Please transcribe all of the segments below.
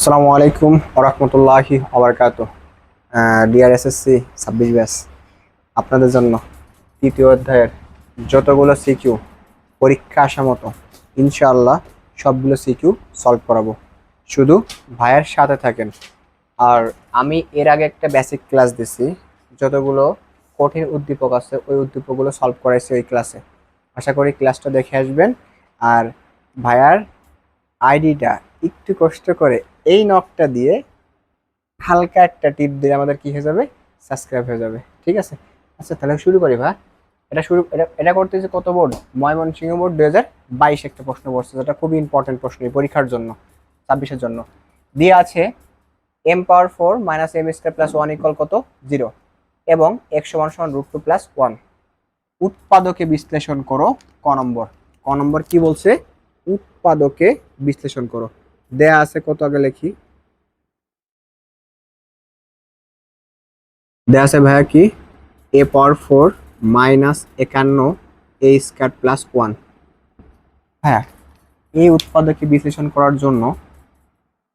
আসসালামু আলাইকুম ওরহমতুল্লাহি ওবারকাতুহ। ডিআর এসএসসি 26 ব্যাচ আপনাদের জন্য তৃতীয় অধ্যায়ের যতগুলো সিকিউ পরীক্ষা আসা মতো ইনশাআল্লাহ সবগুলো সিকিউ সলভ করাবো। শুধু ভাইয়ের সাথে থাকেন। আর আমি এর আগে একটা বেসিক ক্লাস দিছি, যতগুলো কঠিন উদ্দীপক আছে ওই উদ্দীপকগুলো সলভ করাইছি ওই ক্লাসে। আশা করি ক্লাসটা দেখে আসবেন। আর ভাইয়ার আইডিটা একটু কষ্ট করে এই নকটা দিয়ে হালকা একটা টিপ দিলে আমাদের কি হয়ে যাবে, সাবস্ক্রাইব হয়ে যাবে। ঠিক আছে, আচ্ছা তাহলে শুরু করি ভাই। এটা করতেছে কত বোর্ড, ময়মনসিংহ বোর্ড 2022 একটা প্রশ্ন পড়ছে, যেটা খুবই ইম্পর্টেন্ট প্রশ্ন এই পরীক্ষার জন্য, 26-এর জন্য। দিয়ে আছে m⁴ minus m² plus 1 equal কত 0 এবং x √2 + 1। উৎপাদকে বিশ্লেষণ করো। ক নম্বর কি বলছে, উৎপাদকে বিশ্লেষণ করো। দেয়া আছে কত, আগে লিখি। দেয়া আছে ভাইয়া কি, a⁴ মাইনাস 51 a² প্লাস 1। হ্যাঁ, এই উৎপাদকে বিশ্লেষণ করার জন্য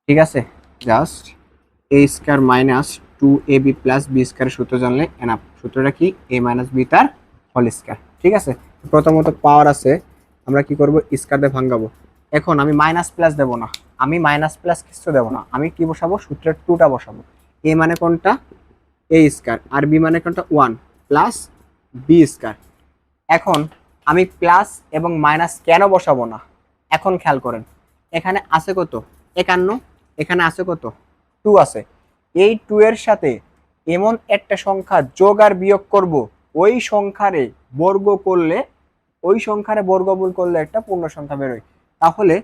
ঠিক আছে, just a² minus 2ab plus b² সূত্র জানলে এনাফ। সূত্রটা কি, a মাইনাস b তার হোল স্কয়ার। ঠিক আছে, প্রথমত পাওয়ার আছে, আমরা কি করব, স্কয়ার দিয়ে ভাঙাবো। এখন আমি মাইনাস প্লাস দেব না, আমি মাইনাস প্লাস কিছু দেব না, আমি কি বসাবো, সূত্রের 2টা বসাবো। a মানে কোনটা, a² আর b মানে কোনটা 1 প্লাস b²। এখন আমি প্লাস এবং মাইনাস কেন বসাবো না, এখন খেয়াল করেন। এখানে আছে কত 51, এখানে আছে কত 2 আছে। এই 2 এর সাথে এমন একটা সংখ্যা যোগ আর বিয়োগ করব, ওই সংখ্যারে বর্গ করলে, ওই সংখ্যারে বর্গমূল করলে একটা পূর্ণ সংখ্যা বেরোয়। তাহলে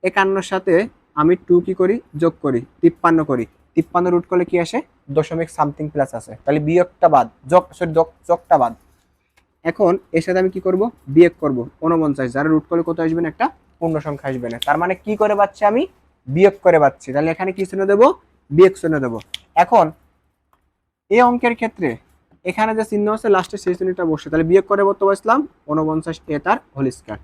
51 সাথে আমি 2 কি করি, যোগ করি, 53 করি। 53 রুট করলে কি আসে, দশমিক সামথিং প্লাস আছে, তাহলে বিয়োগটা বাদ, যোগটা বাদ। এখন এর সাথে আমি কি করব, বিয়োগ করব 49, যারা রুট করলে কত আসবে না, একটা পূর্ণ সংখ্যা আসবে না। তার মানে কি করে পাচ্ছি আমি, বিয়োগ করে পাচ্ছি। তাহলে এখানে কি চিহ্ন দেব, বিয়োগ চিহ্ন দেব। এখন এই অঙ্কের ক্ষেত্রে এখানে যে চিহ্ন আছে লাস্টে সেই চিহ্নটা বসে, তাহলে বিয়োগ করে কত বসলাম, 49 a তার হোল স্কয়ার।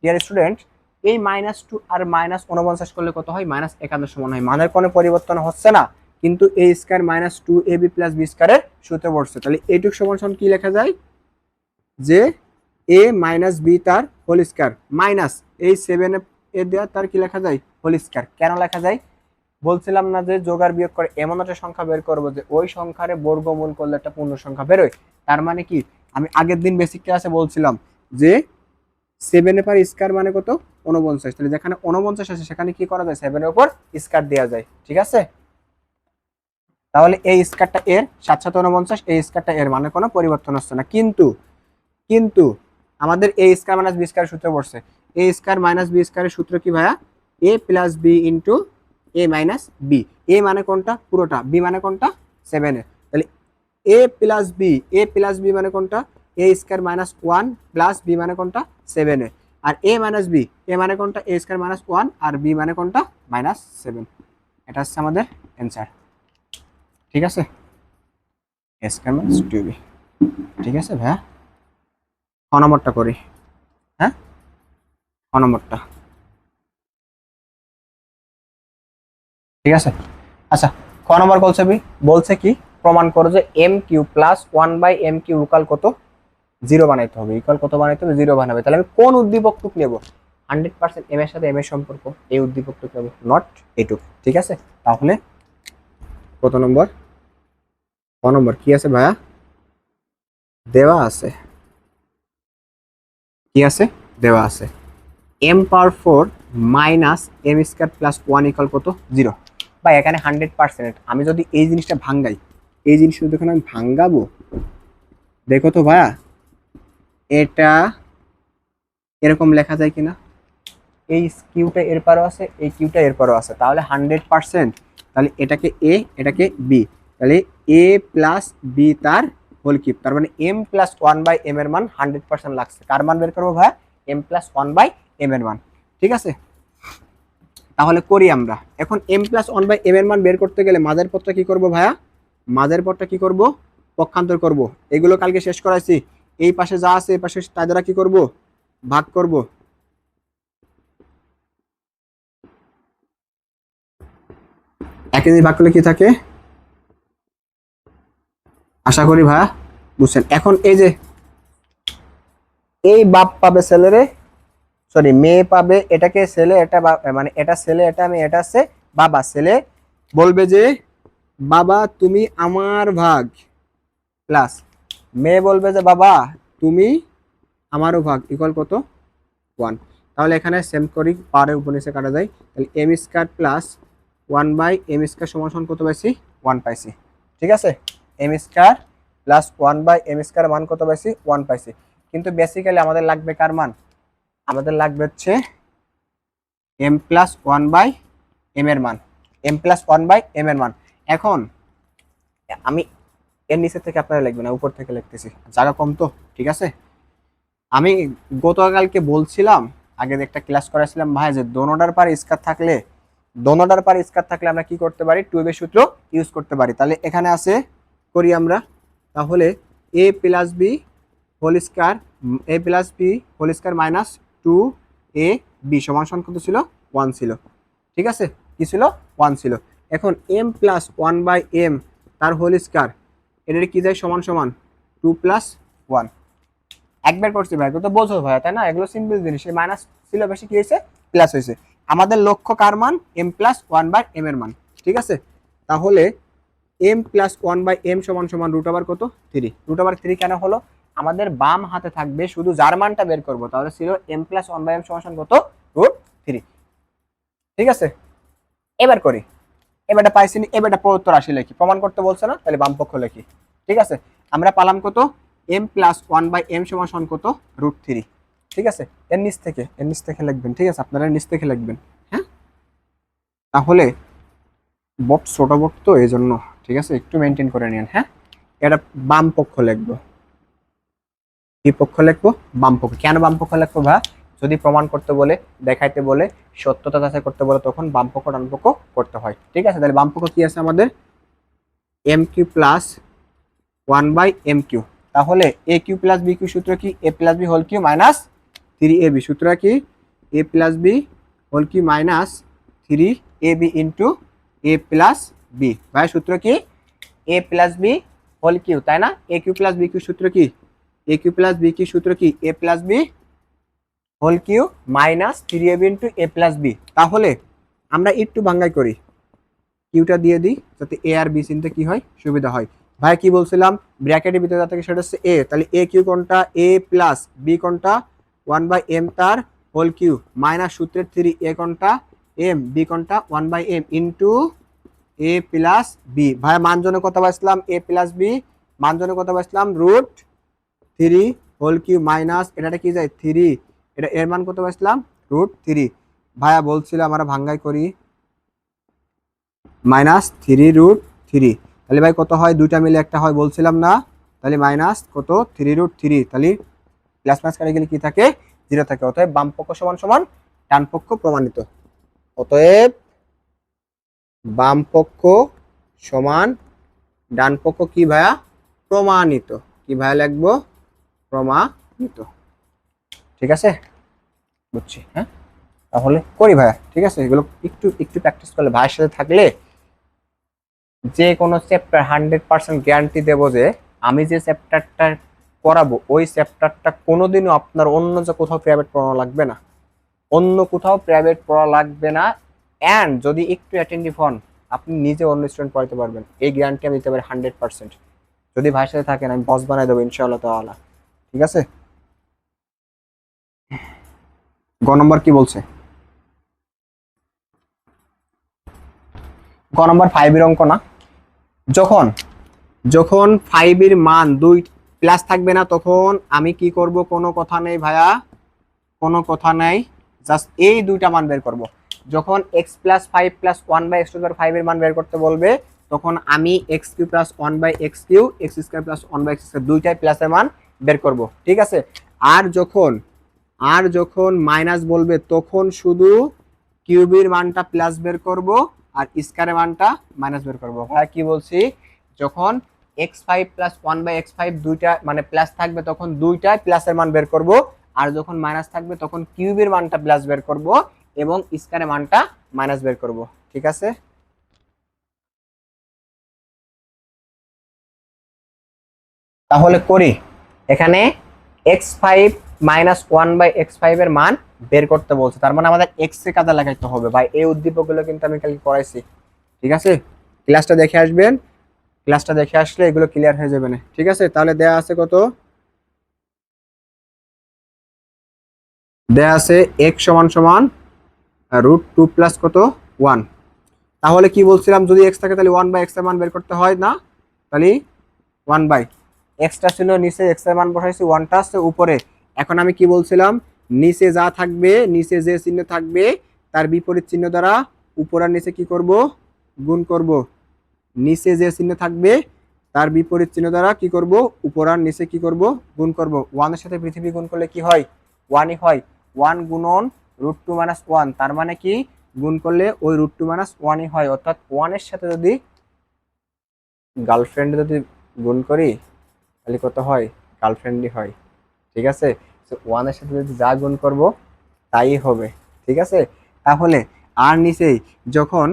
ডিয়ার স্টুডেন্ট, এই -2 আর -49 করলে কত হয়, -51 সমান হয়। মানের কোনো পরিবর্তন হচ্ছে না, কিন্তু a² minus 2ab plus b² এর সূত্রে পড়ছে। তাহলে এইটুক সমান কি লেখা যায়, যে a মাইনাস বি তার হোল স্কয়ার মাইনাস এই 7 এ দেওয়া তার কি লেখা যায়, হোল স্কয়ার। কেন লেখা যায়, বলছিলাম না যে যোগ আর বিয়োগ করে এমন একটা সংখ্যা বের করবো যে ওই সংখ্যারে বর্গমূল করলে একটা পূর্ণ সংখ্যা বেরোয়। তার মানে কি, আমি আগের দিন বেসিক ক্লাসে বলছিলাম যে 7 এর পার স্কয়ার মানে কত 49, তাহলে যেখানে 49 আছে সেখানে কি করা যায়, 7 এর উপর স্কয়ার দেওয়া যায়। ঠিক আছে, তাহলে এই স্কয়ারটা এর 7 7 49, এই স্কয়ারটা এর, মানে কোনো পরিবর্তন হচ্ছে না। কিন্তু কিন্তু আমাদের a² মাইনাস b² সূত্র পড়ছে। a² মাইনাস b² এর সূত্র কি ভাইয়া, a plus b into a minus b। a মানে কোনটা, পুরোটা, b মানে কোনটা 7 এ। তাহলে a প্লাস b মানে কোনটা, a² মাইনাস 1 প্লাস b মানে কোনটা 7 এ। আর a মাইনাস b, a মানে কোনটা, a² মাইনাস 1 আর b মানে কোনটা -7। এটা হচ্ছে আমাদের অ্যান্সার। ঠিক আছে, a² মাইনাস 2b। ঠিক আছে ভাইয়া, ক নম্বরটা করি। হ্যাঁ, ক নম্বরটা ঠিক আছে। আচ্ছা, ক নম্বর বলছে কি, প্রমাণ করো যে m³ প্লাস 1/m³ ইকুয়াল কত, 0 বানাইতে হবে। ইকুয়াল কত বানাইতে হবে, 0 বানাবে। তাহলে আমি কোন উদ্দীপকটুক নেব, 100% m এর সাথে m এর সম্পর্ক, এই উদ্দীপকটুক নেব, নট এইটুক। ঠিক আছে, তাহলে কত নম্বর, ক নম্বর কি আছে ভাইয়া, দেওয়া আছে, কি আছে, দেওয়া আছে m⁴ minus m² plus 1 equal কত 0। বা এখানে 100%, আমি যদি এই জিনিসটা ভাঙ্গাই, এই জিনিসটা যখন আমি ভাঙ্গাবো, দেখো তো ভাইয়া এটা এরকম লেখা যায় কিনা, এই কিউটা এর পারও আছে, এই কিউটা এর পারও আছে, তাহলে 100%। তাহলে এটাকে a, এটাকে b, তাহলে a প্লাস b তার হোল কিউব। তার মানে m প্লাস 1/m এর মান 100% লাগছে। কার মান বের করবো ভাইয়া, m প্লাস 1/m এর মান। ঠিক আছে, তাহলে করি আমরা। এখন m প্লাস 1/m এর মান বের করতে গেলে মাঝের পদটা কি করব ভাইয়া, মাঝের পদটা কি করব, পক্ষান্তর করব। এগুলো কালকে শেষ করাইছি। এই পাশে যা আছে এই পাশে তাই দ্বারা কি করব, ভাগ করব। একে দিয়ে ভাগ করলে কি থাকে, আশা করি ভাইয়া বুঝছেন। এখন এই যে এই বাপ পাবে ছেলেরে, সরি মেয়ে পাবে এটাকে ছেলে, এটা মানে এটা ছেলে, এটা আমি, এটা আছে বাবা, ছেলে বলবে যে বাবা তুমি আমার ভাগ, প্লাস মেয়ে বলবে যে বাবা তুমি আমারও ভাগ, ইকুয়াল কত, 1। তাহলে এখানে সেম করি, পারে উপর নিচে কাটা যায়, তাহলে এম স্কয়ার প্লাস 1/m² সমান সমান কত পাইছি, 1 পাইছি। ঠিক আছে, এম স্কয়ার প্লাস 1/m² মান কত পাইছি, 1 পাইছি। কিন্তু বেসিক্যালি আমাদের লাগবে কার মান, আমাদের লাগবে হচ্ছে m+1/m এর মান, m+1/m এর মান। এখন আমি এর নিচে থেকে আপনারা লিখবেন না, উপর থেকে লিখতেছি, জায়গা কম তো। ঠিক আছে, আমি গতকালকে বলছিলাম, আগে একটা ক্লাস করেছিলাম ভাই, যে দোনোটার পার স্কয়ার থাকলে, দোনোটার পার স্কয়ার থাকলে আমরা কি করতে পারি, টুয়েবের সূত্র ইউজ করতে পারি। তাহলে এখানে আছে, করি আমরা, তাহলে a plus B whole square, a plus B whole square minus 2ab সমান সমান কত ছিল, 1 ছিল। ঠিক আছে, কি ছিল, 1 ছিল। এখন m+1/m তার হোল স্কয়ার, এটার কি যায়, সমান সমান 2+1। একবার করছি ভাই, তো বোঝো ভাই, তাই না, এগুলো সিম্পল জিনিস। মাইনাস ছিল বেশি, কি হয়েছে, প্লাস হয়েছে। আমাদের লক্ষ্য কার মান, m+1/m এর মান। ঠিক আছে, তাহলে m+1/m সমান সমান √, কত, 3। √3 কেন হলো, আমাদের বাম হাতে থাকবে শুধু যার মানটা বের করব, তাহলে ছিল m+1/m সমান সমান কত, √3। ঠিক আছে, এবার করি, এবারটা পাইছি, এবারটা প্রত্যুত্তর রাশি লিখি, প্রমাণ করতে বলছে না, তাহলে বাম পক্ষ লিখি। ঠিক আছে, আমরা পালাম কত, m+1/m সমান সমান কত, √3। ঠিক আছে, এর নিচ থেকে লিখবেন। ঠিক আছে, আপনারা নিচ থেকে লিখবেন। হ্যাঁ, তাহলে বট ছোট বট তো এই জন্য, ঠিক আছে, একটু মেনটেন করে নিন। হ্যাঁ, এটা বাম পক্ষ লিখবো, কি পক্ষ লিখবো, বাম পক্ষ। কেন বাম পক্ষ লিখবো ভাই, যদি প্রমাণ করতে বলে, দেখাইতে বলে, সত্যতা যাচাই করতে বলে, তখন বাম পক্ষ ডান পক্ষ করতে হয়। ঠিক আছে, তাহলে বাম পক্ষ কি আছে আমাদের, mq প্লাস 1/mq। তাহলে a cube plus B cube সূত্র কি, a plus B whole cube minus 3ab, সূত্র কি, a plus B whole cube minus 3ab into a plus B. ভাই সূত্র কি, a plus B whole cube, তাই না, a cube plus B cube সূত্র কি, a cube plus B cube সূত্র কি, a plus B whole cube minus 3ab into a plus B. তাহলে আমরা একটু বাঙ্গাই করি, কিউটা দিয়ে দিই যাতে এ আর বি চিনতে কি হয়, সুবিধা হয়। ভাই কি বলছিলাম, ব্র্যাকেটের ভিতরে যা থাকে সেটা হচ্ছে এ, তাহলে এ কিউ কোনটা, এ প্লাস বি কোনটা, 1/m তার হোল কিউ মাইনাস সূত্রের 3, এ কোনটা, এম, বি কোনটা, 1/m ইন্টু এ প্লাস বি। ভাই মানজনে কত পাইছিলাম, এ প্লাস বি মানজনে কত পাইছিলাম, √3 হোল কিউ মাইনাস এটা কি যায় 3, এটা এর মান কত পাইছিলাম, √3। ভাইয়া বলছিলাম আমরা ভাঙ্গাই করি, -3√3। তাহলে ভাই কত হয়, দুইটা মিলে একটা হয় বলছিলাম না, তাহলে মাইনাস কত, 3√3। তাহলে প্লাস মাইনাস কাটে গেলে কি থাকে, 0 থাকে। অতএব বাম পক্ষ সমান সমান ডান পক্ষ প্রমাণিত। অতএব বাম পক্ষ সমান ডান পক্ষ কি ভাইয়া, প্রমাণিত। কি ভাইয়া লিখবো, প্রমাণিত। ঠিক আছে, বুঝছি। হ্যাঁ, তাহলে করি ভাইয়া। ঠিক আছে, এগুলো একটু একটু প্র্যাকটিস করলে, ভাইয়ের সাথে থাকলে যে কোনো চ্যাপ্টার 100% গ্যারান্টি দেবো যে আমি যে চ্যাপ্টারটা করাবো ওই চ্যাপ্টারটা কোনোদিনও আপনার অন্য যে কোথাও প্রাইভেট পড়ানো লাগবে না, অন্য কোথাও প্রাইভেট পড়া লাগবে না। অ্যান্ড যদি একটু অ্যাটেন্টিভ হন, আপনি নিজে অন্য স্টুডেন্ট পড়াতে পারবেন, এই গ্যারান্টি আমি দিতে পারি 100%। যদি ভাইয়ের সাথে থাকেন আমি বস বানাই দেবো ইনশাআল্লাহ তাআলা। ঠিক আছে, গ নম্বর কি বলছে, গ নম্বর 5 এর অঙ্ক না, যখন যখন 5 এর মান 2 প্লাস থাকবে না, তখন আমি কি করব, কোনো কথা নেই ভাইয়া, কোনো কথা নাই, জাস্ট এই দুইটা মান বের করব। যখন x + 5 + 1/x² 5 এর মান বের করতে বলবে, তখন আমি x³ + 1/x³ x² + 1/x² দুইটাই প্লাসের মান বের করব। ঠিক আছে, আর যখন মাইনাস বলবে, তখন শুধু কিউবের মানটা প্লাস বের করব আর স্কয়ারের মানটা মাইনাস বের করব। ভাই কি বলছি, যখন x5 + 1/x5 দুইটা মানে প্লাস থাকবে, তখন দুইটাই প্লাসের মান বের করব, আর যখন মাইনাস থাকবে তখন কিউবের মানটা প্লাস বের করব এবং স্কয়ারের মানটা মাইনাস বের করব। ঠিক আছে, তাহলে করি, এখানে x5 মাইনাস 1/x5 এর মান বের করতে বলছে, তার মানে আমাদের x এ কাজে লাগাইতে হবে ভাই। এই উদ্দীপকগুলো কিন্তু আমি কালকে করাইছি, ঠিক আছে? ক্লাসটা দেখে আসবেন, ক্লাসটা দেখে আসলে এগুলো ক্লিয়ার হয়ে যাবে না, ঠিক আছে? তাহলে দেয়া আছে কত, দেয়া আছে x সমান সমান √2 প্লাস কত 1। তাহলে কি বলছিলাম, যদি x থাকে তাহলে 1/x এর মান বের করতে হয় না, তাহলে 1/x টা ছিল নিচে, x এর মান বসাইছি, 1টা আছে উপরে। এখন আমি কি বলছিলাম, নিচে যা থাকবে, নিচে যে চিহ্ন থাকবে তার বিপরীত চিহ্ন দ্বারা উপর আর নিচে কি করব, গুণ করব। নিচে যে চিহ্ন থাকবে তার বিপরীত চিহ্ন দ্বারা কি করব, উপর আর নিচে কি করব, গুণ করব। 1 এর সাথে পৃথিবী গুণ করলে কি হয়, 1ই হয়। 1 গুণন √2 মাইনাস 1, তার মানে কি গুণ করলে ওই √2 মাইনাস 1ই হয়। অর্থাৎ 1 এর সাথে যদি গার্লফ্রেন্ড যদি গুণ করি তাহলে কত হয়, গার্লফ্রেন্ডই হয়, ঠিক আছে? 1 এর সাথে যদি যা গুণ করব তাই হবে, ঠিক আছে? তাহলে আর নিচেই যখন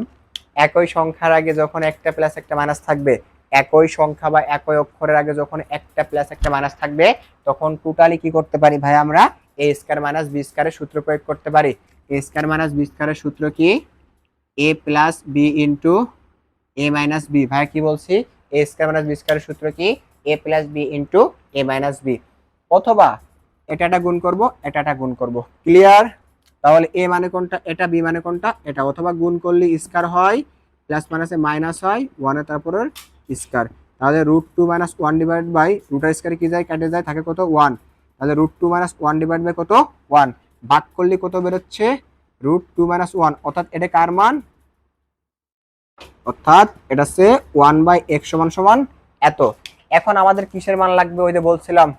একই সংখ্যার আগে যখন একটা প্লাস একটা মাইনাস থাকবে, একই সংখ্যা বা একই অক্ষরের আগে যখন একটা প্লাস একটা মাইনাস থাকবে, তখন টোটালি কি করতে পারি ভাই, আমরা a স্কয়ার মাইনাস b স্কয়ারের সূত্র প্রয়োগ করতে পারি। a স্কয়ার মাইনাস b স্কয়ারের সূত্র কি, a plus b into a minus b। ভাই কি বলছি, a স্কয়ার মাইনাস b স্কয়ারের সূত্র কি, a plus b into a minus b। অথবা এটা গুণ করব, এটা গুণ করব, ক্লিয়ার? তাহলে a মানে কোনটা, এটা, b মানে কোনটা, এটা। অথবা গুণ করলে স্কয়ার হয়, প্লাস মাইনাসে মাইনাস হয়, 1 এর তারপরে স্কয়ার। তাহলে √2 মাইনাস 1 ডিভাইড বাই রুটের স্কয়ার কি যায়, কেটে যায়, থাকে কত 1। তাহলে √2 মাইনাস 1 ডিভাইড বাই কত 1, ভাগ করলে কত বেরোচ্ছে, √2 মাইনাস 1। অর্থাৎ এটা কার মান, অর্থাৎ এটা হচ্ছে 1/x সমান সমান এত। এখন আমাদের কিসের মান লাগবে, ওই যে বলছিলাম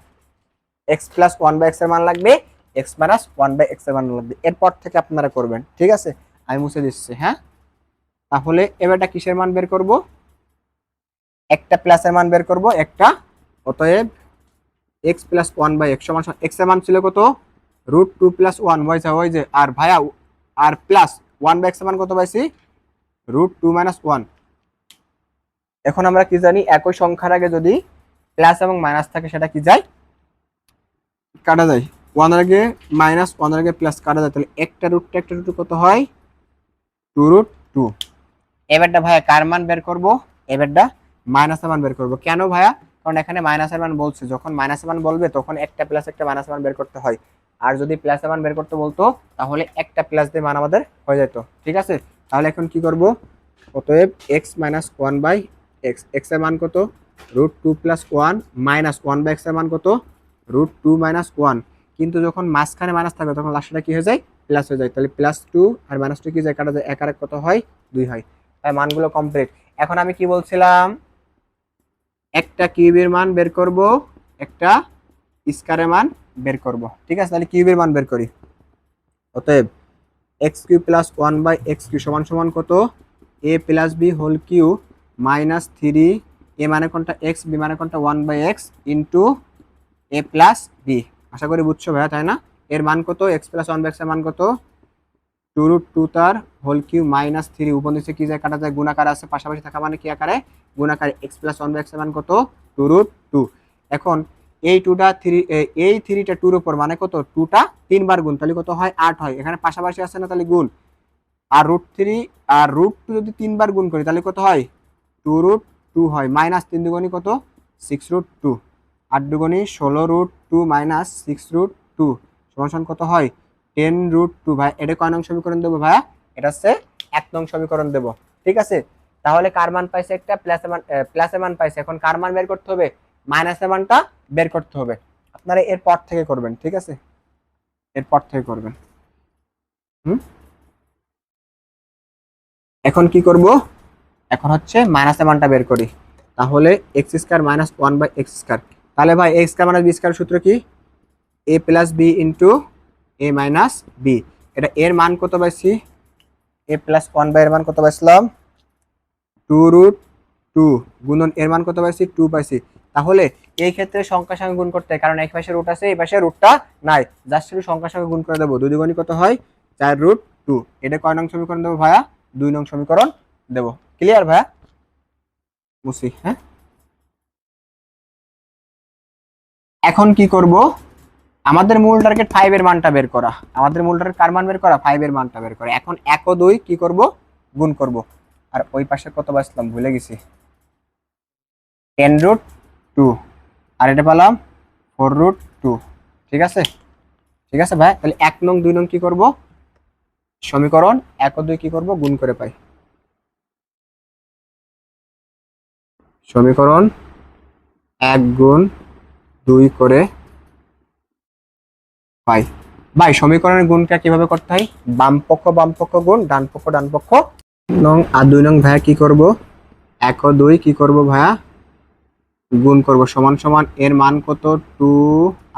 x প্লাস 1/x এর মান লাগবে, x মাইনাস 1/x এর মান লাগবে। এরপর থেকে আপনারা করবেন, ঠিক আছে? আমি মুছে দিচ্ছি, হ্যাঁ। তাহলে এবারটা কিসের মান বের করব, একটা প্লাসের মান বের করব একটা। অতএব x প্লাস 1/x সমান সমান, x এর মান ছিল কত, √2 প্লাস 1, ওই যে, আর ভাইয়া আর প্লাস 1/x এর মান কত পাইছি, √2 মাইনাস 1। এখন আমরা কি জানি, একই সংখ্যার আগে যদি প্লাস এবং মাইনাস থাকে সেটা কি যায়, কাটা যায়। 1 এর আগে মাইনাস, 1 এর আগে প্লাস কাটা যায়, তাহলে একটা √2 কত হয়, 2√2। এবারটা ভাইয়া কার মান বের করব, এবারটা মাইনাসের মান বের করব। কেন ভাইয়া, কারণ এখানে মাইনাসের মান বলছে, যখন মাইনাসের মান বলবে তখন একটা প্লাস একটা মাইনাসের মান বের করতে হয়। আর যদি প্লাসের মান বের করতে বলতো তাহলে একটা প্লাস দিয়ে মান আমাদের হয়ে যেত, ঠিক আছে? তাহলে এখন কি করব, অতএব x মাইনাস 1/x, x এর মান কত, √2 প্লাস 1 মাইনাস 1/x এর মান কত, √2 মাইনাস 1। কিন্তু যখন মাঝখানে মাইনাস থাকবে তখন লাস্টটা কি হয়ে যায়, প্লাস হয়ে যায়। তাহলে +2 আর -2 কি যায়, কাটা যায়, 1 আর 1 কত হয়, 2 হয়। তাই মানগুলো কমপ্লিট। এখন আমি কি বলছিলাম, একটা কিউবের মান বের করব, একটা স্কয়ারের মান বের করব, ঠিক আছে? তাহলে কিউবের মান বের করি। অতএব x³ প্লাস 1/x³ সমান সমান কত, a plus b whole cube minus 3, a মানে কোনটা x, b মানে কোনটা 1/x into a plus b। আশা করি বুঝছো ভাইয়া, তাই না? এর মান কত, x প্লাস 1/x এর মান কত, 2√2 তার হোল কিউ মাইনাস 3, উপর নিচে কি যায়, কাটা যায়, গুণাকার আছে, পাশাপাশি থাকা মানে কি আকারে, গুণাকার। x প্লাস 1/x এর মান কত, 2√2। এখন এই 2টা 3, এই 3টা 2 এর উপর মানে কত, 2টা 3 বার গুণ, তাহলে কত হয়, 8 হয়। এখানে পাশাপাশি আছে না, তাহলে গুণ। আর √3 আর √2 যদি 3 বার গুণ করি তাহলে কত হয়, 2√2 হয়। মাইনাস 3 দুগুণী কত, 6√2, 8 দুগুণী 16√2 মাইনাস 6√2 সমান সমান কত হয়, 10√2। ভাই এটা কয় নং সমীকরণ দেবো ভাইয়া, এটা হচ্ছে 1 নং সমীকরণ দেবো, ঠিক আছে? তাহলে কার মান পাইছে, একটা প্লাসের মান পাইছে। এখন কার মান বের করতে হবে, মাইনাসের মানটা বের করতে হবে। আপনারা এরপর থেকে করবেন, ঠিক আছে? এরপর থেকে করবেন। হুম, এখন কি করব, এখন হচ্ছে মাইনাসের মানটা বের করি। তাহলে x² মাইনাস 1/x²। তাহলে ভাই x² মাইনাস b² সূত্র কি, a plus b into a minus b। এটা এর মান কত পাইছি, a প্লাস 1/, এর মান কত পাইছিলাম, 2√2 গুণন এর মান কত পাইছি, 2 পাইছি। তাহলে এই ক্ষেত্রে সংখ্যার সঙ্গে গুণ করতে হয়, কারণ এক পাশে রুট আছে, এই পাশে রুটটা নাই, জাস্ট শুধু সংখ্যার সঙ্গে গুণ করে দেবো। 2 দুগুণী কত হয়, 4√2। এটা কয় নং সমীকরণ দেবো ভাইয়া, 2 নং সমীকরণ দেবো। ক্লিয়ার ভাইয়া? মুসি, হ্যাঁ। এখন কি করব, আমাদের মূল টার্গেট 5 এর মানটা বের করা, আমাদের মূল টার্গেট কার মান বের করা, 5 এর মানটা বের করা। এখন 1 ও 2 কি করব, গুণ করব। আর ওই পাশে কত বাঁচলাম ভুলে গেছি, 10√2, আর এটা পেলাম 4√2। ঠিক আছে, ঠিক আছে ভাই, তাহলে 1 নং 2 নং কি করব, সমীকরণ 1 ও 2 কি করব, গুণ করে পাই। সমীকরণ 1 গুণ 2 করে পাই। ভাই সমীকরণের গুণটা কিভাবে করতে হয়, বাম পক্ষ গুণ ডান পক্ষ নং আর 2 নং ভাইয়া কি করব, 1 ও 2 কি করব ভাইয়া, গুণ করব, সমান সমান এর মান কত 2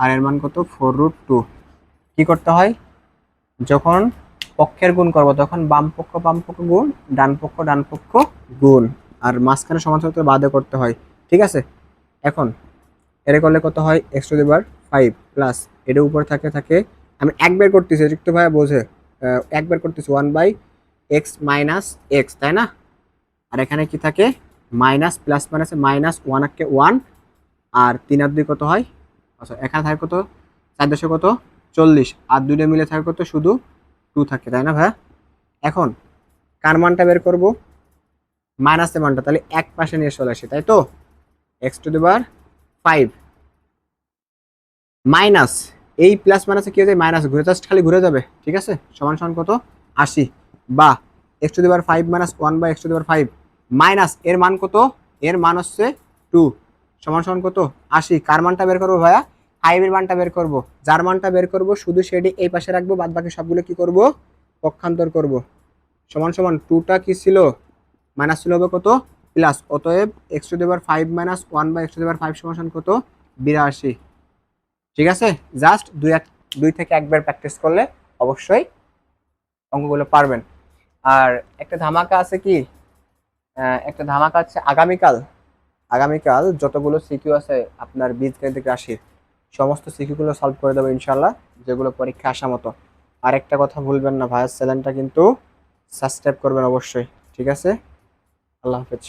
আর এর মান কত 4√2। কি করতে হয়, যখন পক্ষের গুণ করব তখন বাম পক্ষ গুণ ডান পক্ষ গুণ, আর মাঝখানে সমান সূত্র বাদে করতে হয়। ঠিক আছে, এখন এটা করলে কত হয়, x⁵ প্লাস এটা উপর থাকে আমি এক বের করতেছি, একটু ভাই বোঝে, এক বের করতেছি 1/x মাইনাস এক্স, তাই না? আর এখানে কি থাকে, মাইনাস প্লাস মাইনাসে মাইনাস 1 কে 1, আর 3 আর 2 কত হয়, আচ্ছা এখানে থাকে কত 4 কত 40, আর দুইটা মিলে থাকে কত শুধু 2 থাকে, তাই না ভাই? এখন কার মানটা বের করব, মাইনাসের মানটা, তাহলে এক পাশে নিয়ে চলে আসি, তাই তো, x⁵ মাইনাস এই প্লাস মাইনাসে কি হয়ে যায়, মাইনাস ঘুরে জাস্ট খালি ঘুরে যাবে। ঠিক আছে, সমান সমান কত 80, বা x⁵ মাইনাস 1/x⁵ মাইনাস এর মান কত, এর মান হচ্ছে 2, সমান সমান কত 80। কার মানটা বের করবো ভাইয়া, 5 এর মানটা বের করব, যার মানটা বের করব শুধু সেটি এই পাশে রাখবো, বাদ বাকি সবগুলো কি করব, পক্ষান্তর করব। সমান সমান 2টা কি ছিল, মাইনাস ছিল হবে কত প্লাস, অতএব x⁵ মাইনাস 1/x⁵ সমান সমান কত 82। ঠিক আছে, জাস্ট দুই থেকে একবার প্র্যাকটিস করলে অবশ্যই অঙ্কগুলো পারবেন। আর একটা ধামাকা আছে কি, একটা ধামাকা আছে আগামীকাল যতগুলো সিকিউ আছে আপনার বীজগণিত রাশির সমস্ত সিকিউ গুলো সলভ করে দেবো ইনশাল্লাহ, যেগুলো পরীক্ষা আসা মতো। আর একটা কথা ভুলবেন না, ভাইয়ের চ্যানেলটা কিন্তু সাবস্ক্রাইব করবেন অবশ্যই। ঠিক আছে, আল্লাহ হাফেজ।